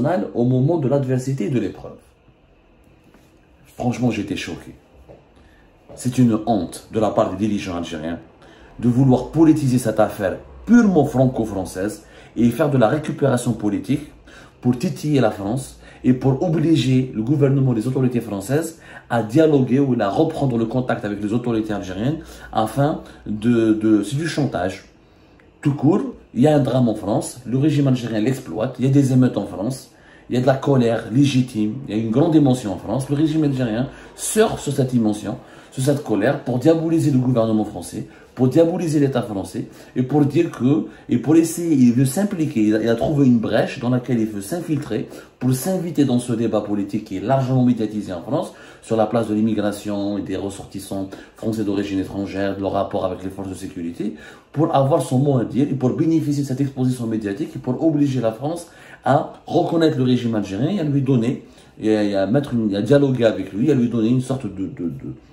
nationale au moment de l'adversité et de l'épreuve. Franchement, j'étais choqué. C'est une honte de la part des dirigeants algériens de vouloir politiser cette affaire purement franco-française et faire de la récupération politique pour titiller la France et pour obliger le gouvernement et les autorités françaises à dialoguer ou à reprendre le contact avec les autorités algériennes afin c'est du chantage. Tout court, il y a un drame en France, le régime algérien l'exploite, il y a des émeutes en France, il y a de la colère légitime, il y a une grande émotion en France. Le régime algérien surfe sur cette émotion, sur cette colère pour diaboliser le gouvernement français, pour diaboliser l'État français et pour dire que, et pour essayer, il veut s'impliquer, il a trouvé une brèche dans laquelle il veut s'infiltrer pour s'inviter dans ce débat politique qui est largement médiatisé en France sur la place de l'immigration et des ressortissants français d'origine étrangère, de leur rapport avec les forces de sécurité, pour avoir son mot à dire et pour bénéficier de cette exposition médiatique et pour obliger la France à reconnaître le régime algérien et à lui donner, à dialoguer avec lui, à lui donner une sorte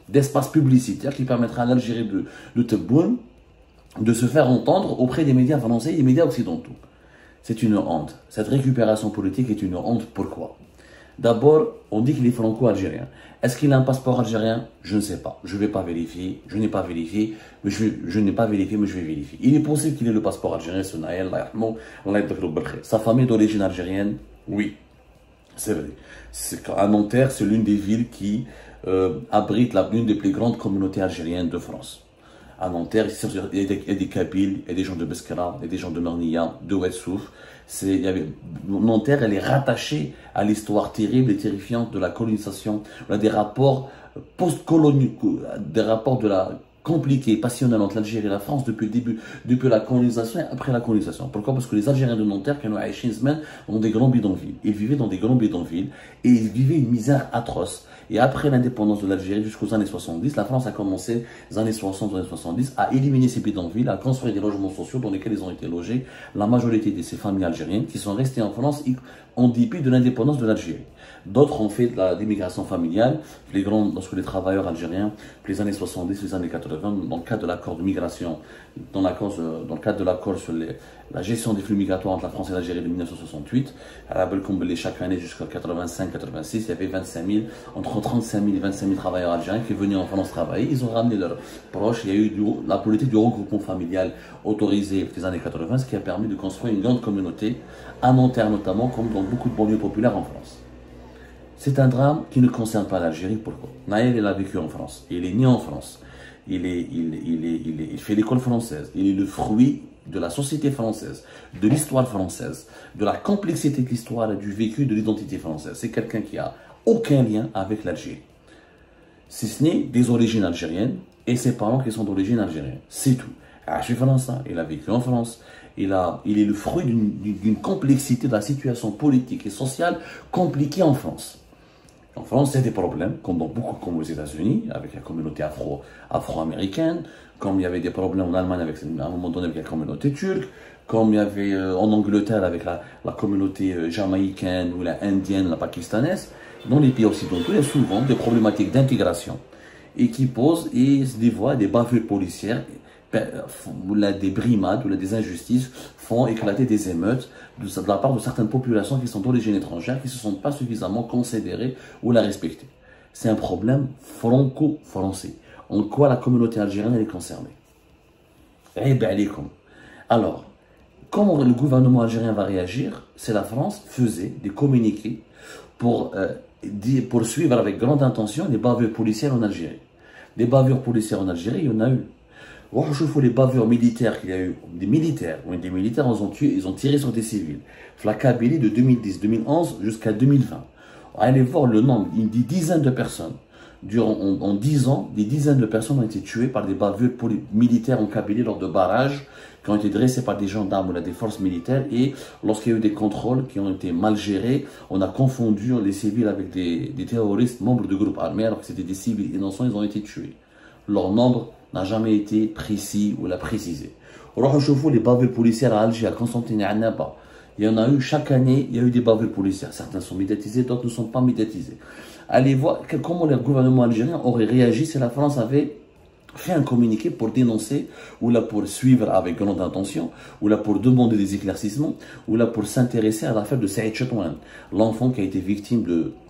d'espace publicitaire qui permettra à l'Algérie de Tebboune de se faire entendre auprès des médias français et des médias occidentaux. C'est une honte. Cette récupération politique est une honte. Pourquoi? D'abord, on dit qu'il est franco-algérien. Est-ce qu'il a un passeport algérien? Je ne sais pas. Je ne vais pas vérifier. Je n'ai pas vérifié. Mais je n'ai pas vérifié, mais je vais vérifier. Il est possible qu'il ait le passeport algérien, ce Naël, sa famille d'origine algérienne, oui. C'est vrai. À Nanterre, c'est l'une des villes qui abrite l'une des plus grandes communautés algériennes de France. À Nanterre, il y a des Kabyles, il y a des gens de Beskara, il y a des gens de Marnia, de Ouedsouf. Nanterre, elle est rattachée à l'histoire terrible et terrifiante de la colonisation. On a des rapports post-coloniaux, des rapports compliqués, passionnels entre l'Algérie et la France depuis le début, depuis la colonisation et après la colonisation. Pourquoi? Parce que les Algériens de Nanterre, qui ont des grands bidonvilles. Ils vivaient dans des grands bidonvilles et ils vivaient une misère atroce. Et après l'indépendance de l'Algérie jusqu'aux années 70, la France a commencé, les années 60, les années 70, à éliminer ces bidonvilles, à construire des logements sociaux dans lesquels ils ont été logés la majorité de ces familles algériennes qui sont restées en France en dépit de l'indépendance de l'Algérie. D'autres ont fait de l'immigration familiale, lorsque les travailleurs algériens, les années 70, les années 80, dans le cadre de l'accord de migration, dans le cadre de l'accord sur la gestion des flux migratoires entre la France et l'Algérie de 1968, à la Belcombelé, chaque année jusqu'à 85-86, il y avait entre 35 000 et 25 000 travailleurs algériens qui venaient en France travailler. Ils ont ramené leurs proches. Il y a eu la politique du regroupement familial autorisée les années 80, ce qui a permis de construire une grande communauté, à Nanterre notamment, comme dans beaucoup de banlieues populaires en France. C'est un drame qui ne concerne pas l'Algérie. Pourquoi? Naël, il a vécu en France. Il est né en France. Il fait l'école française. Il est le fruit de la société française, de l'histoire française, de la complexité de l'histoire et du vécu de l'identité française. C'est quelqu'un qui a aucun lien avec l'Algérie. Si ce n'est des origines algériennes et ses parents qui sont d'origine algérienne. C'est tout. Il a vécu en France. Il est le fruit d'une complexité de la situation politique et sociale compliquée en France. En France, il y a des problèmes, comme aux États-Unis, avec la communauté afro-américaine, comme il y avait des problèmes en Allemagne à un moment donné avec la communauté turque, comme il y avait en Angleterre avec la communauté jamaïcaine ou la indienne, la pakistanaise. Dans les pays occidentaux, il y a souvent des problématiques d'intégration et qui posent des voies, des bavures policières, des brimades ou des injustices font éclater des émeutes de la part de certaines populations qui sont d'origine étrangère, qui ne se sont pas suffisamment considérées ou la respectées. C'est un problème franco-français. En quoi la communauté algérienne est concernée? Alors, comment le gouvernement algérien va réagir? C'est la France faisait des communiqués pour suivre avec grande attention les bavures policières en Algérie. Des bavures policières en Algérie, il y en a eu. Je vois les bavures militaires qu'il y a eu. Des militaires, ils ont tiré sur des civils. La Kabylie de 2010, 2011 jusqu'à 2020. Allez voir le nombre, des dizaines de personnes. En 10 ans, des dizaines de personnes ont été tuées par des bavures militaires en Kabylie lors de barrages qui ont été dressés par des gendarmes ou des forces militaires. Et lorsqu'il y a eu des contrôles qui ont été mal gérés, on a confondu les civils avec des terroristes membres de groupes armés alors que c'était des civils innocents, ils ont été tués. Leur nombre n'a jamais été précis ou précisé. Les bavures policières à Alger, à Constantine et à Annaba, il y en a eu chaque année, il y a eu des bavures policières. Certains sont médiatisés, d'autres ne sont pas médiatisés. Allez voir comment le gouvernement algérien aurait réagi si la France avait fait un communiqué pour dénoncer, ou là pour suivre avec grande intention, ou là pour demander des éclaircissements, ou là pour s'intéresser à l'affaire de Saïd Chetouane, l'enfant qui a été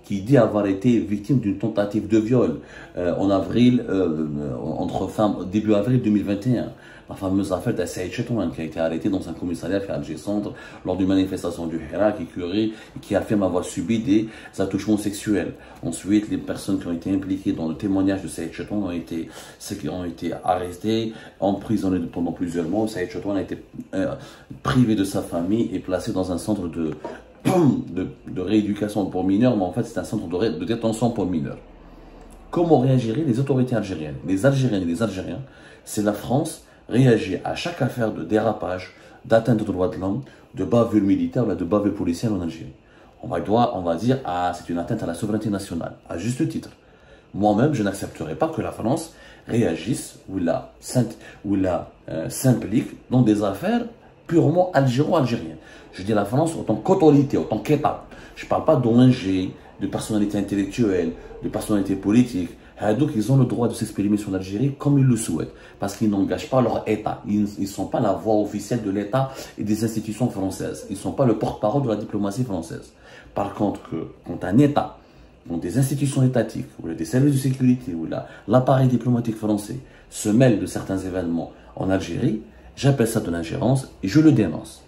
qui dit avoir été victime d'une tentative de viol en avril, début avril 2021. La fameuse affaire de Saïd Chetouane qui a été arrêté dans un commissariat à Alger Centre lors d'une manifestation du Hira qui affirme avoir subi des attouchements sexuels. Ensuite, les personnes qui ont été impliquées dans le témoignage de Saïd Chetouane ont été arrestées, emprisonnées pendant plusieurs mois. Saïd Chetouane a été privé de sa famille et placé dans un centre de rééducation pour mineurs, mais en fait c'est un centre de détention pour mineurs. Comment réagiraient les autorités algériennes? Les Algériennes et les Algériens, c'est la France réagit à chaque affaire de dérapage, d'atteinte aux droits de l'homme, de bavure militaire ou de bavure policière en Algérie. On va dire, ah, c'est une atteinte à la souveraineté nationale, à juste titre. Moi-même, je n'accepterai pas que la France réagisse ou s'implique dans des affaires purement algéro-algériennes. Je dis la France en tant qu'autorité, en tant qu'État. Je ne parle pas d'ONG, de personnalités intellectuelles, de personnalités politiques. Donc, ils ont le droit de s'exprimer sur l'Algérie comme ils le souhaitent, parce qu'ils n'engagent pas leur État. Ils ne sont pas la voix officielle de l'État et des institutions françaises. Ils ne sont pas le porte-parole de la diplomatie française. Par contre, quand un État, quand des institutions étatiques, ou des services de sécurité, ou l'appareil diplomatique français se mêlent de certains événements en Algérie, j'appelle ça de l'ingérence et je le dénonce.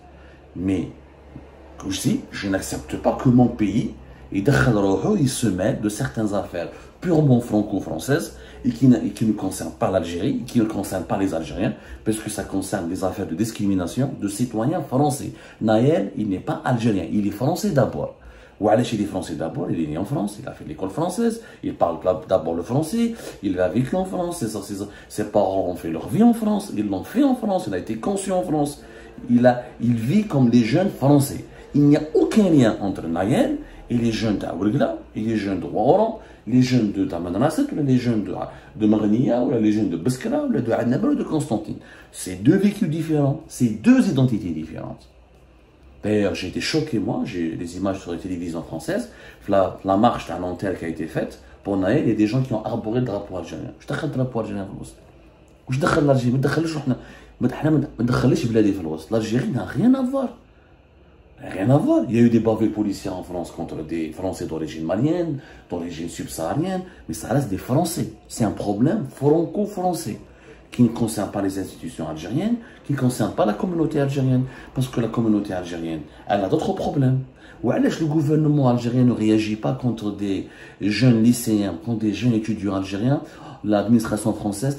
Mais aussi, je n'accepte pas que mon pays, il se mêle de certaines affaires purement franco-françaises et qui ne concernent pas l'Algérie, qui ne concernent pas les Algériens, parce que ça concerne des affaires de discrimination de citoyens français. Naël, il n'est pas algérien, il est français d'abord. Oualech, il est français d'abord, il est né en France, il a fait l'école française, il parle d'abord le français, il a vécu en France, ses parents ont fait leur vie en France, ils l'ont fait en France, il a été conçu en France. Il vit comme les jeunes français. Il n'y a aucun lien entre Naël et les jeunes d'Aourgla, et les jeunes de Ouaran, les jeunes de Tamanrasset, ou les jeunes de Marnia, ou les jeunes de Beskra, ou de Annabel, ou de Constantine. C'est deux vécus différents, c'est deux identités différentes. D'ailleurs, j'ai été choqué, moi, j'ai des images sur les télévisions françaises, la marche à Nanterre qui a été faite, pour Naël, il y a des gens qui ont arboré le drapeau algérien. Je t'ai le drapeau algérien dans l'Ouest. Je t'ai l'Algérie, l'Algérie n'a rien à voir. Rien à voir. Il y a eu des bavures policières en France contre des Français d'origine malienne, d'origine subsaharienne, mais ça reste des Français. C'est un problème franco-français qui ne concerne pas les institutions algériennes, qui ne concerne pas la communauté algérienne, parce que la communauté algérienne, elle a d'autres problèmes. Ou alors le gouvernement algérien ne réagit pas contre des jeunes lycéens, contre des jeunes étudiants algériens. L'administration française,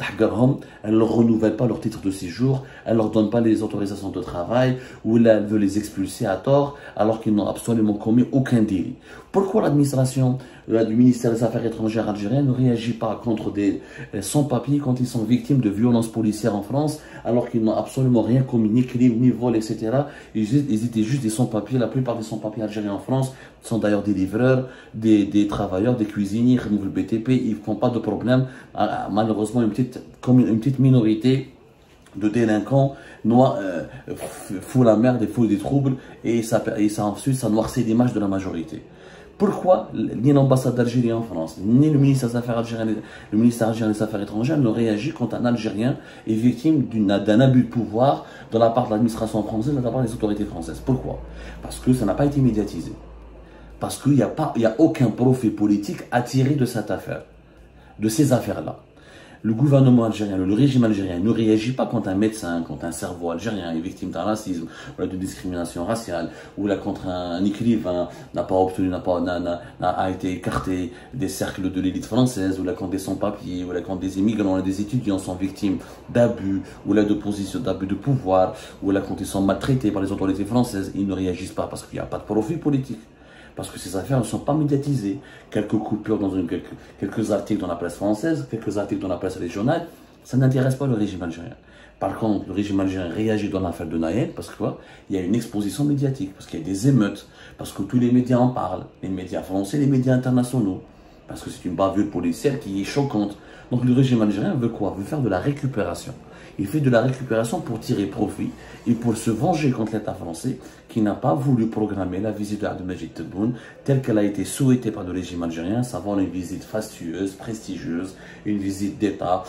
elle ne leur renouvelle pas leur titre de séjour, elle ne leur donne pas les autorisations de travail, ou elle veut les expulser à tort, alors qu'ils n'ont absolument commis aucun délit. Pourquoi l'administration du ministère des Affaires étrangères algérien ne réagit pas contre des sans-papiers quand ils sont victimes de violences policières en France, alors qu'ils n'ont absolument rien commis, ni crime, ni vol, etc. Ils étaient juste des sans-papiers. La plupart des sans-papiers algériens en France sont d'ailleurs des livreurs, des travailleurs, des cuisiniers, ils remouvent le BTP, ils ne font pas de problème. Malheureusement, une petite minorité de délinquants fout la merde et fout des troubles, et ensuite ça noircit l'image de la majorité. Pourquoi ni l'ambassade d'Algérie en France, ni le ministère des Affaires algérien, le ministère algérien des Affaires étrangères ne réagit quand un Algérien est victime d'un abus de pouvoir de la part de l'administration française, de la part des autorités françaises? Pourquoi? Parce que ça n'a pas été médiatisé. Parce qu'il n'y a aucun profit politique attiré de cette affaire, de ces affaires-là. Le gouvernement algérien, le régime algérien ne réagit pas quand un médecin, quand un cerveau algérien est victime d'un racisme, ou de discrimination raciale, ou là quand un écrivain a été écarté des cercles de l'élite française, ou là quand des sans-papiers, ou là quand des immigrants et des étudiants sont victimes d'abus, ou là d'abus de pouvoir, ou là quand ils sont maltraités par les autorités françaises, ils ne réagissent pas parce qu'il n'y a pas de profit politique. Parce que ces affaires ne sont pas médiatisées. Quelques coupures dans quelques articles dans la presse française, quelques articles dans la presse régionale, ça n'intéresse pas le régime algérien. Par contre, le régime algérien réagit dans l'affaire de Naël parce qu'il y a une exposition médiatique, parce qu'il y a des émeutes, parce que tous les médias en parlent, les médias français, les médias internationaux. Parce que c'est une bavure policière qui est choquante. Donc le régime algérien veut quoi? Veut faire de la récupération. Il fait de la récupération pour tirer profit et pour se venger contre l'État français qui n'a pas voulu programmer la visite de Abdelmajid Tebboune telle qu'elle a été souhaitée par le régime algérien, savoir une visite fastueuse, prestigieuse, une visite d'État,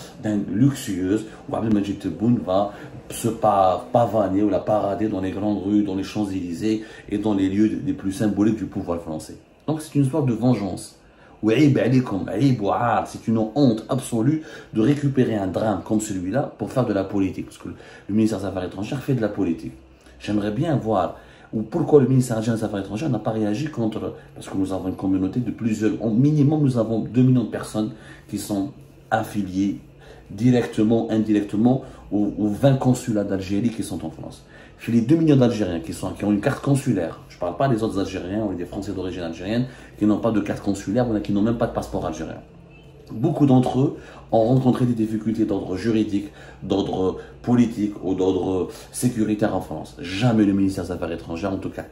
luxueuse, où Abdelmajid Tebboune va se pavaner ou la parader dans les grandes rues, dans les Champs-Élysées et dans les lieux les plus symboliques du pouvoir français. Donc c'est une histoire de vengeance. C'est une honte absolue de récupérer un drame comme celui-là pour faire de la politique. Parce que le ministère des Affaires étrangères fait de la politique. J'aimerais bien voir pourquoi le ministère des Affaires étrangères n'a pas réagi contre... Parce que nous avons une communauté de plusieurs... Au minimum, nous avons 2 millions de personnes qui sont affiliées directement, indirectement aux 20 consulats d'Algérie qui sont en France. Chez les 2 millions d'Algériens qui ont une carte consulaire, je ne parle pas des autres Algériens ou des Français d'origine algérienne qui n'ont pas de carte consulaire ou qui n'ont même pas de passeport algérien. Beaucoup d'entre eux ont rencontré des difficultés d'ordre juridique, d'ordre politique ou d'ordre sécuritaire en France. Jamais le ministère des Affaires étrangères, en tout cas